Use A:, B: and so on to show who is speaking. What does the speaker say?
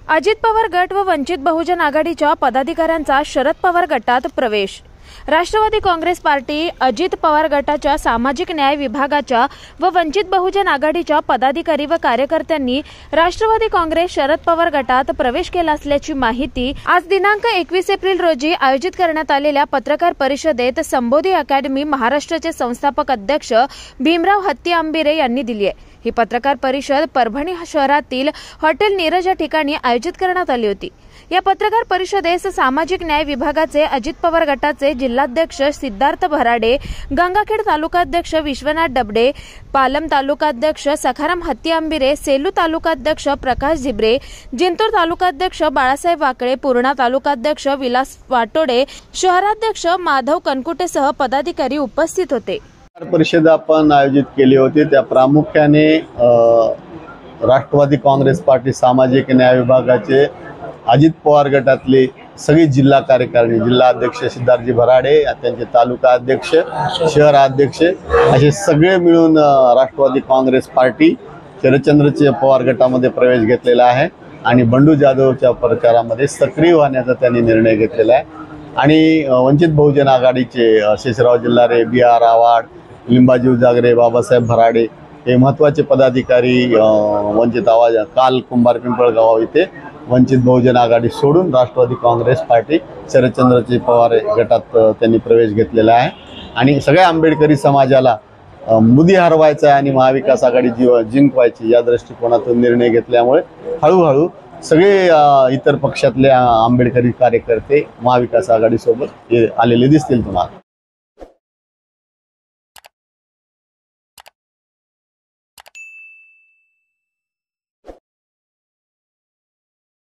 A: अजित पवार गट व वंचित बहुजन आघाडीच्या पदाधिकाऱ्यांचा शरद पवार गटात प्रवेश। राष्ट्रवादी काँग्रेस पार्टी अजित पवार गटाच्या सामाजिक न्याय विभागाच्या व वंचित बहुजन आघाडीच्या पदाधिकारी व कार्यकर्त्यांनी राष्ट्रवादी काँग्रेस शरद पवार गटात प्रवेश केला असल्याची माहिती आज दिनांक 21 एप्रिल रोजी आयोजित करण्यात आलेल्या पत्रकार परिषदेत संबोधी अकॅडमी महाराष्ट्राचे संस्थापक अध्यक्ष भीमराव हत्ती आंबिरे यांनी दिली आहे। ही पत्रकार परिषद परभणी शहरातील हॉटेल नीरज या ठिकाणी आयोजित करण्यात आली होती। या पत्रकार परिषदेस सामाजिक न्याय विभागाचे अजित पवार गटाचे जिल्हाध्यक्ष सिद्धार्थ भराडे, गंगाखेड तालुकाध्यक्ष विश्वनाथ डबडे, पालम तालुकाध्यक्ष सखाराम हत्ती आंबिरे, सेलू तालुकाध्यक्ष प्रकाश झिब्रे, जिंतूर तालुकाध्यक्ष बाळासाहेब वाकळे, पूर्णा तालुकाध्यक्ष विलास वाटोडे, शहराध्यक्ष माधव कनकुटेसह पदाधिकारी उपस्थित होते।
B: परिषद आपण आयोजित केली होती त्या प्रामुख्याने राष्ट्रवादी काँग्रेस पार्टी सामाजिक न्याय विभागाचे अजित पवार गटातले सगळे जिल्हा कार्यकारिणी, जिल्हा अध्यक्ष सिद्धार्थजी भराडे, त्यांचे तालुका अध्यक्ष, शहर अध्यक्ष असे सगळे मिळून राष्ट्रवादी काँग्रेस पार्टी शरदचंद्रचे पवार गटामध्ये प्रवेश घेतलेला आहे आणि बंडू जाधवच्या प्रचारामध्ये सक्रिय होण्याचा त्यांनी निर्णय घेतलेला आहे। आणि वंचित बहुजन आघाडीचे शेषराव जिल्हारे, बी आर आव्हाड, लिंबाजीव जागरे, बाबासाहेब भराडे हे महत्त्वाचे पदाधिकारी वंचित आवाज काल कुंभार पिंपळगाव इथे वंचित बहुजन आघाडी सोडून राष्ट्रवादी काँग्रेस पार्टी शरदचंद्रजी पवार गटात त्यांनी प्रवेश घेतलेला आहे। आणि सगळ्या आंबेडकरी समाजाला मुदी हरवायचा आणि महाविकास आघाडी जिंकवायची या दृष्टिकोनातून निर्णय घेतल्यामुळे हळूहळू सगळे इतर पक्षातले आंबेडकरी कार्यकर्ते महाविकास आघाडीसोबत आलेले दिसतील तुम्हाला।